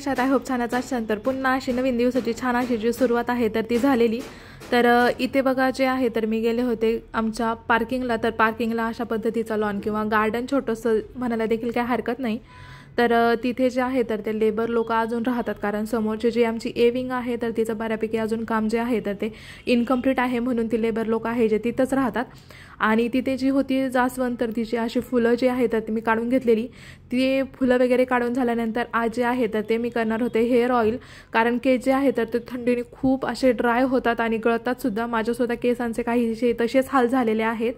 कशा आहात? I hope छानच असाल. तर पुन्हा अशी नवीन दिवसाची छान अशी जी सुरुवात आहे तर ती झालेली. तर इथे बघा जे आहे तर मी गेले होते आमच्या पार्किंगला. तर पार्किंगला अशा पद्धतीचा लॉन किंवा गार्डन छोटंसं म्हणायला देखील काही हरकत नाही. तर तिथे जे आहे तर ते लेबर लोक अजून राहतात, कारण समोरची जी आमची विंग आहे तर तिचं बऱ्यापैकी अजून काम जे आहे तर ते इनकम्प्लीट आहे, म्हणून ती लेबर लोक आहे जे तिथंच राहतात. आणि तिथे जी होती जास्वंद, तर तिची अशी फुलं जी आहे तर ती मी काढून घेतलेली. ती फुलं वगैरे काढून झाल्यानंतर आज जे आहे तर ते मी करणार होते हेअर ऑइल, कारण केस जे आहे तर ते थंडीने खूप असे ड्राय होतात आणि गळतात सुद्धा. माझ्यासुद्धा केसांचे काहीसे तसेच हाल झालेले आहेत.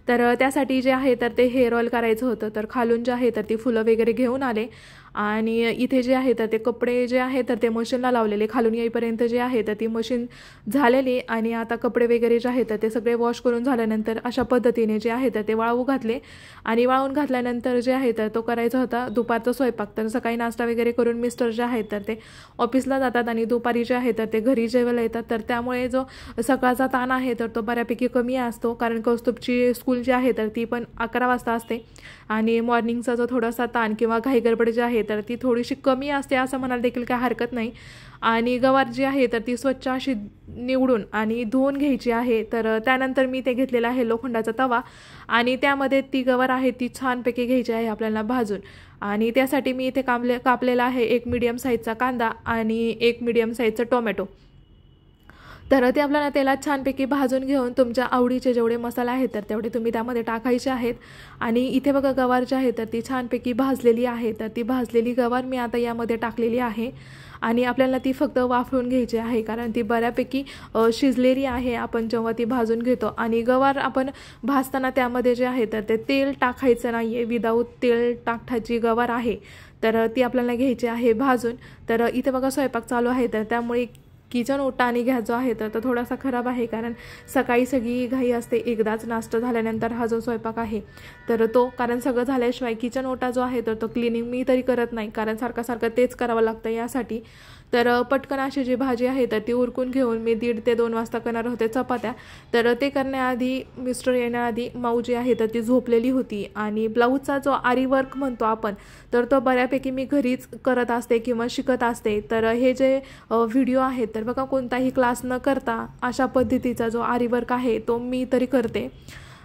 तर त्यासाठी जे आहे तर ते हेअर ऑइल करायचं होतं. तर खालून जे आहे तर ती फुलं वगैरे घेऊन आले आणि इथे जे आहे तर ते कपडे जे आहे तर ते मशीनला लावलेले. खालून येईपर्यंत जे आहे तर ती मशीन झालेली आणि आता कपडे वगैरे जे आहे तर ते सगळे वॉश करून झाल्यानंतर अशा पद्धतीने जे आहे तर ते वाळू घातले. आणि वाळून घातल्यानंतर जे आहे तर तो करायचा होता दुपारचा स्वयंपाक. तर सकाळी नाश्ता वगैरे करून मिस्टर जे आहेत तर ते ऑफिसला जातात आणि दुपारी जे आहे तर ते घरी जेवायला येतात. तर त्यामुळे जो सकाळचा ताण आहे तर तो बऱ्यापैकी कमी असतो, कारण कौस्तुभची स्कूल जी आहे तर ती पण 11 वाजता असते आणि मॉर्निंगचा जो थोडासा ताण किंवा घाई गडबड जी आहे तर ती थोडीशी कमी असते असं म्हणायला देखील काय हरकत नाही. आणि गवार जी आहे तर ती स्वच्छ अशी निवडून आणि धुवून घ्यायची आहे. तर त्यानंतर मी ते घेतलेला आहे लोखंडाचा तवा आणि त्यामध्ये ती गवार आहे ती छानपैकी घ्यायची आहे आपल्याला भाजून. आणि त्यासाठी मी इथे कापलेला आहे एक मीडियम साईजचा कांदा आणि एक मीडियम साईजचा टोमॅटो. तर ते आपल्याला तेलात छानपैकी भाजून घेऊन तुमच्या आवडीचे जेवढे मसाले आहेत तर तेवढे तुम्ही त्यामध्ये टाकायचे आहेत. आणि इथे बघा गवार जी आहे तर ती छानपैकी भाजलेली आहे. तर ती भाजलेली गवार मी आता यामध्ये टाकलेली आहे आणि आपल्याला ती फक्त वाफळून घ्यायची आहे, कारण ती बऱ्यापैकी शिजलेली आहे आपण जेव्हा ती भाजून घेतो. आणि गवार आपण भाजताना त्यामध्ये जे आहे तर ते तेल टाकायचं नाही आहे, विदाऊट तेल टाकठाची गवार आहे. तर ती आपल्याला घ्यायची आहे भाजून. तर इथे बघा स्वयंपाक चालू आहे तर त्यामुळे किचन ओटा आणि गॅस जो आहे तर तो थोडासा खराब आहे, कारण सकाळी सगळी घाई असते. एकदाच नाश्ता झाल्यानंतर हा जो स्वयंपाक आहे तर तो, कारण सगळं झाल्याशिवाय किचन ओटा जो आहे तर तो क्लिनिंग मी तरी करत नाही, कारण सारखं तेच करावं लागतं यासाठी. तर पटकन अशी जी भाजी आहे तर ती उरकून घेऊन मी 1:30 ते 2 वाजता करणार होते चपात्या. तर ते करण्याआधी मिस्टर येण्याआधी माऊ जी आहे तर ती झोपलेली होती. आणि ब्लाऊजचा जो आरी वर्क म्हणतो आपण तर तो बऱ्यापैकी मी घरीच करत असते किंवा शिकत असते. तर हे जे व्हिडिओ आहेत तर बघा कोणताही क्लास न करता अशा पद्धतीचा जो आरी वर्क आहे तो मी तरी करते.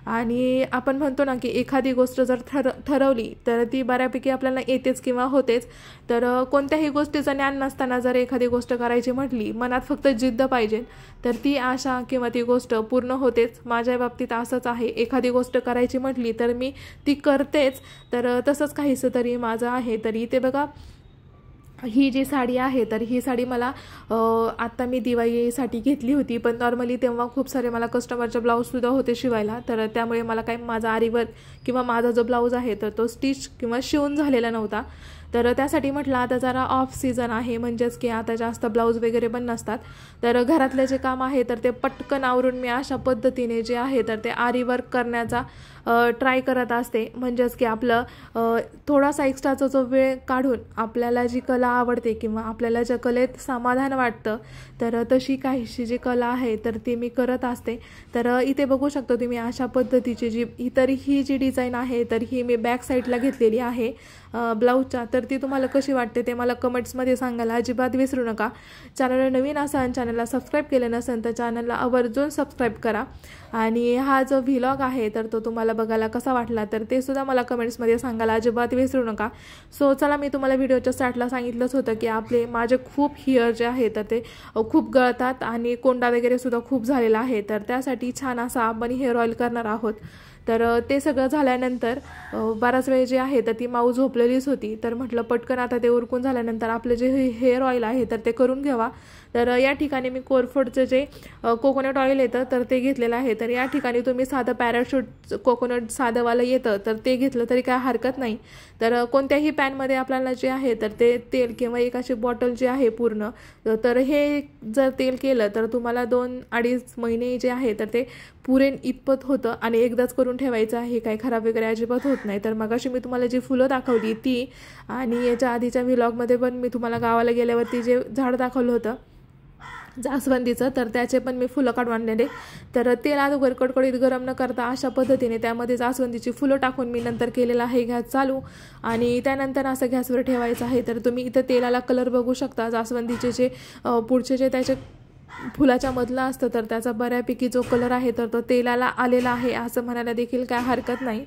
आणि आपण म्हणतो ना की एखादी गोष्ट जर ठरवली तर ती बऱ्यापैकी आपल्याला येतेच किंवा होतेच. तर कोणत्याही गोष्टीचं ज्ञान नसताना जर एखादी गोष्ट करायची म्हटली, मनात फक्त जिद्द पाहिजे, तर ती आशा किंवा ती गोष्ट पूर्ण होतेच. माझ्या बाबतीत असंच आहे, एखादी गोष्ट करायची म्हटली तर मी ती करतेच. तर तसंच काहीसं तरी माझं आहे. तरी इथे बघा ही जी साडी आहे तर ही साडी मला आत्ता मी दिवाळीसाठी घेतली होती, पण नॉर्मली तेव्हा खूप सारे मला कस्टमरचे ब्लाऊजसुद्धा होते शिवायला. तर त्यामुळे मला काही माझा आरीवर्क किंवा माझा जो ब्लाऊज आहे तर तो स्टिच किंवा शिवून झालेला नव्हता. तर त्यासाठी म्हटलं आता जरा ऑफ सीझन आहे, म्हणजेच की आता जास्त ब्लाऊज वगैरे पण नसतात. तर घरातले जे काम आहे तर ते पटकन आवरून मी अशा पद्धतीने जे आहे तर ते आरी वर्क करण्याचा ट्राय करत असते. म्हणजेच की आपलं थोडासा एक्स्ट्राचा जो वेळ काढून आपल्याला जी कला आवडते किंवा आपल्याला ज्या कलेत समाधान वाटतं तर तशी काहीशी जी कला आहे तर ती मी करत असते. तर इथे बघू शकतो तुम्ही अशा पद्धतीची ही जी डिझाईन आहे तर ही मी बॅक साईडला घेतलेली आहे ब्लाऊजच्या. तर ती तुम्हाला कशी वाटते ते मला कमेंट्समध्ये सांगायला अजिबात विसरू नका. चॅनलला नवीन असाल, चॅनलला सबस्क्राईब केलं नसेल तर चॅनलला आवर्जून सबस्क्राईब करा. आणि हा जो व्लॉग आहे तर तो तुम्हाला बघायला कसा वाटला तर ते सुद्धा मला कमेंट्समध्ये सांगायला अजिबात विसरू नका. सो चला, मी तुम्हाला व्हिडिओच्या स्टार्टला सांगितलंच होतं की माझे खूप हेअर जे आहे तर ते खूप गळतात आणि कोंडा वगैरे सुद्धा खूप झालेला आहे. तर त्यासाठी छान असा आपण हेअर ऑइल करणार आहोत. तर ते सगळं झाल्यानंतर बराच वेळ जे आहे तर ती माऊ झोपलेलीच होती. तर म्हटलं पटकन आता ते उरकून झाल्यानंतर आपलं जे हेअर ऑइल आहे तर ते करून घ्यावा. तर या ठिकाणी मी कोरफडचं जे कोकोनट ऑइल येतं तर ते घेतलेलं आहे. तर या ठिकाणी तुम्ही साधं पॅराशूट कोकोनट साधंवालं येतं तर ते घेतलं तरी काय हरकत नाही. तर कोणत्याही पॅनमध्ये आपल्याला जे आहे तर ते तेल किंवा एक अशी बॉटल जी आहे पूर्ण, तर हे जर तेल केलं तर तुम्हाला 2-2.5 महिने जे आहे तर ते पुरेन इतपत होतं. आणि एकदाच करून ठेवायचं आहे, काही खराब वगैरे अजिबात होत नाही. तर मगाशी मी तुम्हाला जी फुलं दाखवली ती, आणि याच्या आधीच्या व्लॉगमध्ये पण मी तुम्हाला गावाला गेल्यावरती जे झाड दाखवलं होतं जास्वंदीचं, तर त्याचे पण मी फुलं काढून आणलेले. तर तेल अगोदर कडकडीत गरम न करता अशा पद्धतीने त्यामध्ये जास्वंदीची फुलं टाकून मी नंतर केलेला आहे गॅस चालू. आणि त्यानंतर असं गॅसवर ठेवायचं आहे. तर तुम्ही इथं तेलाला कलर बघू शकता. जास्वंदीचे जे पुढचे जे त्याचे फुलाच्या मधला असतं तर त्याचा बऱ्यापैकी जो कलर आहे तर तो तेलाला आलेला आहे असं म्हणायला देखील काय हरकत नाही.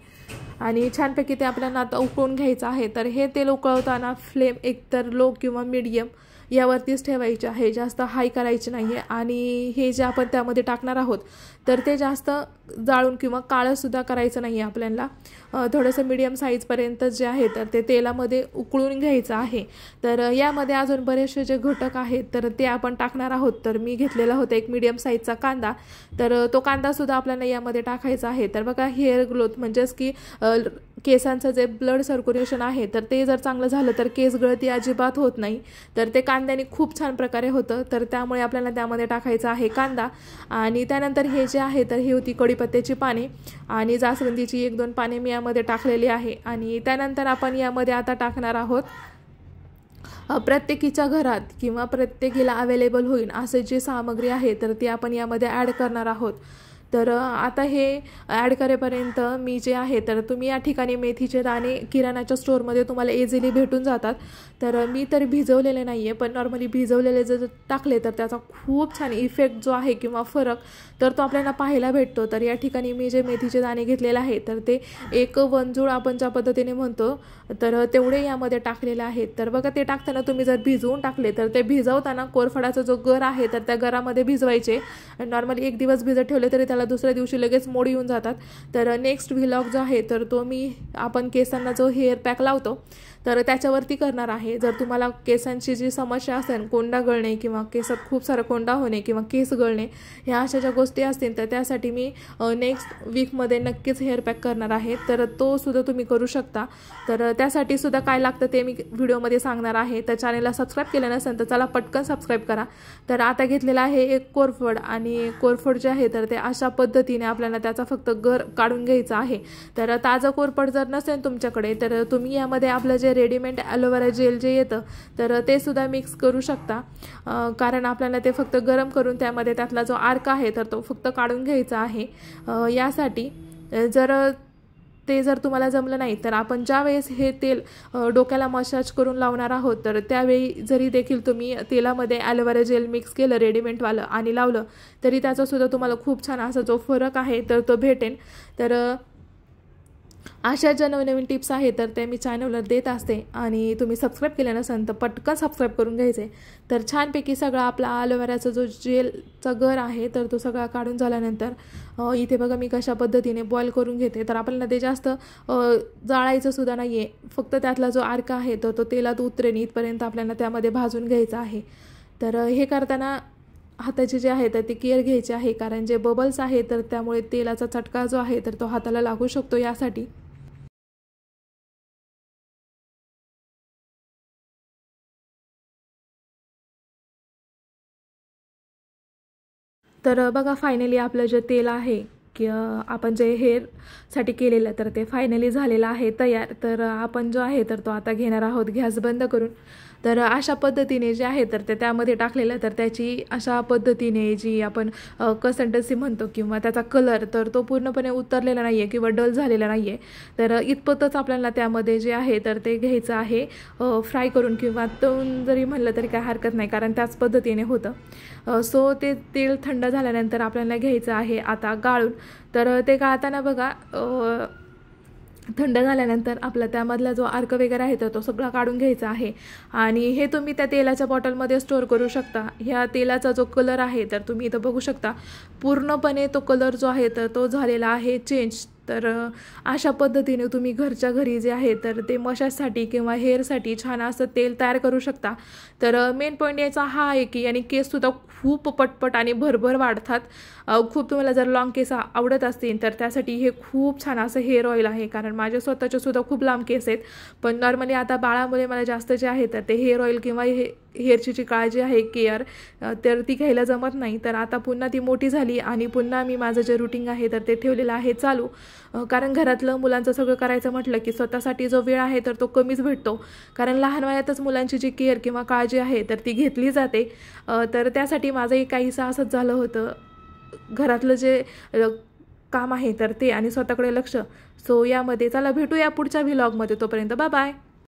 आणि छानपैकी ते आपल्याला आता उकळून घ्यायचं आहे. तर हे तेल उकळवताना फ्लेम एकतर लो किंवा मीडियम यावरतीच ठेवायचे आहे, जास्त हाय करायचे नाही आहे. आणि हे जे आपण त्यामध्ये टाकणार आहोत तर ते जास्त जाळून किंवा काळंसुद्धा करायचं नाही आहे आपल्याला. थोडंसं मीडियम साईजपर्यंत जे आहे तर ते तेलामध्ये उकळून घ्यायचं आहे. तर यामध्ये अजून बरेचसे जे घटक आहेत तर ते आपण टाकणार आहोत. तर मी घेतलेला होता एक मीडियम साईजचा कांदा, तर तो कांदासुद्धा आपल्याला यामध्ये टाकायचा आहे. तर बघा हेअर ग्रोथ म्हणजेच की केसांचं जे ब्लड सर्क्युलेशन आहे तर ते जर चांगलं झालं तर केस गळती अजिबात होत नाही. तर ते कांद्याने खूप छान प्रकारे होतं. तर त्यामुळे आपल्याला त्यामध्ये टाकायचा आहे कांदा. आणि त्यानंतर हे जे आहे तर ही होती कढीपत्त्याची पाने आणि जास्वंदीची 1-2 पाने मी यामध्ये टाकलेली आहे. आणि त्यानंतर आपण यामध्ये आता टाकणार आहोत प्रत्येकीच्या घरात किंवा प्रत्येकीला अवेलेबल होईल असे जी सामग्री आहे तर ती आपण यामध्ये ॲड करणार आहोत. तर आता हे ॲड करेपर्यंत मी जे आहे तर तुम्ही या ठिकाणी मेथीचे दाणे किराणाच्या स्टोअरमध्ये तुम्हाला इझिली भेटून जातात. तर मी तर भिजवलेले नाही आहे, पण नॉर्मली भिजवलेले जर टाकले तर त्याचा खूप छान इफेक्ट जो आहे किंवा फरक तर तो आपल्याला पाहायला भेटतो. तर या ठिकाणी मी जे मेथीचे दाणे घेतलेले आहे तर ते एक वंजूळ आपण ज्या पद्धतीने म्हणतो तर तेवढे यामध्ये टाकलेले आहेत. तर बघा ते टाकताना तुम्ही जर भिजवून टाकले तर ते भिजवताना कोरफडाचा जो गर आहे तर त्या गरामध्ये भिजवायचे. नॉर्मली 1 दिवस भिजत ठेवले तरी त्याला दुसऱ्या दिवशी लगेच मोड येऊन जातात. तर नेक्स्ट व्लॉग जो आहे तर तो मी आपण केसांना जो हेअर पॅक लावतो तर त्याच्यावरती करणार आहे. जर तुम्हाला केसांची जी समस्या असेल, कोंडा गळणे किंवा केसात खूप सारा कोंडा होणे किंवा केस गळणे ह्या अशा ज्या गोष्टी असतील तर त्यासाठी मी नेक्स्ट वीकमध्ये नक्कीच हेअर पॅक करणार आहे. तर तो सुद्धा तुम्ही करू शकता. तर त्यासाठी सुद्धा काय लागतं ते मी व्हिडिओमध्ये सांगणार आहे. तर चॅनलला सबस्क्राईब केलं नसेल तर चला पटकन सबस्क्राईब करा. तर आता घेतलेला आहे एक कोरफड आणि कोरफड जे आहे तर ते अशा पद्धतीने आपल्याला त्याचा फक्त गर काढून घ्यायचा आहे. तर ताजं कोरफड जर नसेल तुमच्याकडे तर तुम्ही यामध्ये आपलं जे रेडीमेड ॲलोवेरा जेल जे येतं तर ते सुद्धा मिक्स करू शकता. कारण आपल्याला ते फक्त गरम करून त्यामध्ये त्यातला जो आर्क आहे तर तो फक्त काढून घ्यायचा आहे. यासाठी जर तुम्हाला जमलं नाही तर आपण ज्यावेळेस हे तेल डोक्याला मसाज करून लावणार आहोत तर त्यावेळी जरी देखील तुम्ही तेलामध्ये ॲलोवेरा जेल मिक्स केलं रेडीमेडवालं आणि लावलं तरी त्याचासुद्धा तुम्हाला खूप छान असा जो फरक आहे तर तो भेटेल. तर अशा ज्या नवनवीन टिप्स आहेत तर ते मी चॅनलवर देत असते आणि तुम्ही सबस्क्राईब केलं नसेल तर पटकन सबस्क्राईब करून घ्यायचे. तर छानपैकी सगळा आपला ॲलोवेराचा जो जेलचा गर आहे तर तो सगळा काढून झाल्यानंतर इथे बघा मी कशा पद्धतीने बॉईल करून घेते. तर आपल्याला ते जास्त जाळायचं सुद्धा नाही आहे, फक्त त्यातला जो आर्क आहे तर तो तेलात उतरेल इथपर्यंत आपल्याला त्यामध्ये भाजून घ्यायचा आहे. तर हे करताना हाताचे जे आहे तर ते केअर घ्यायचे आहे, कारण जे बबल्स आहे तर त्यामुळे तेलाचा चटका जो आहे तर तो हाताला लागू शकतो. यासाठी तर बघा फायनली आपलं जे तेल आहे की आपण जे हेअरसाठी केलेलं तर ते फायनली झालेलं आहे तयार. तर आपण जो आहे तर तो आता घेणार आहोत गॅस बंद करून. तर अशा पद्धतीने जे आहे तर ते त्यामध्ये टाकलेलं तर त्याची अशा पद्धतीने जी आपण कन्सिस्टन्सी म्हणतो किंवा त्याचा कलर तर तो पूर्णपणे उतरलेला नाही आहे किंवा डल झालेला नाही आहे. तर इतपतच आपल्याला त्यामध्ये जे आहे तर ते घ्यायचं आहे फ्राय करून किंवा तळून जरी म्हणलं तरी काय हरकत नाही, कारण त्याच पद्धतीने होतं. सो ते तेल थंड झाल्यानंतर आपल्याला घ्यायचं आहे आता गाळून. तर ते गाळताना बघा थंड झाल्यानंतर आपला त्यामधला जो आर्क वगैरे आहे तर तो सगळा काढून घ्यायचा आहे. आणि हे तुम्ही त्या तेलाच्या बॉटलमध्ये स्टोअर करू शकता. ह्या तेलाचा जो कलर आहे तर तुम्ही इथं बघू शकता पूर्णपणे तो कलर जो आहे तर तो झालेला आहे चेंज. तर अशा पद्धतीने तुम्ही घरच्या घरी जे आहे तर ते मसाजसाठी किंवा हेअरसाठी छान असं तेल तयार करू शकता. तर मेन पॉईंट याचा हा आहे की आणि केससुद्धा खूप पटपट आणि भरभर वाढतात. खूप तुम्हाला जर लॉंग केस आवडत असतील तर त्यासाठी हे खूप छान असं हेअर ऑइल आहे, कारण माझे स्वतःचे सुद्धा खूप लांब केस आहेत. पण नॉर्मली आता बाळामुळे मला जास्त जे आहे तर ते हेअर ऑइल किंवा हे हेअरची जी काळजी आहे केअर तर ती घ्यायला जमत नाही. तर आता पुन्हा ती मोठी झाली आणि पुन्हा मी माझं जे रुटीन आहे तर ते ठेवलेलं आहे चालू. कारण घरातलं मुलांचं सगळं करायचं म्हटलं की स्वतःसाठी जो वेळ आहे तर तो कमीच भेटतो. कारण लहान वयातच मुलांची जी केअर किंवा काळजी आहे तर ती घेतली जाते. तर त्यासाठी माझंही काहीसं असंच झालं होतं. घरातलं जे काम आहे तर ते आणि स्वतःकडे लक्ष. सो यामध्ये चला भेटूया पुढच्या व्लॉगमध्ये. तोपर्यंत बाय बाय.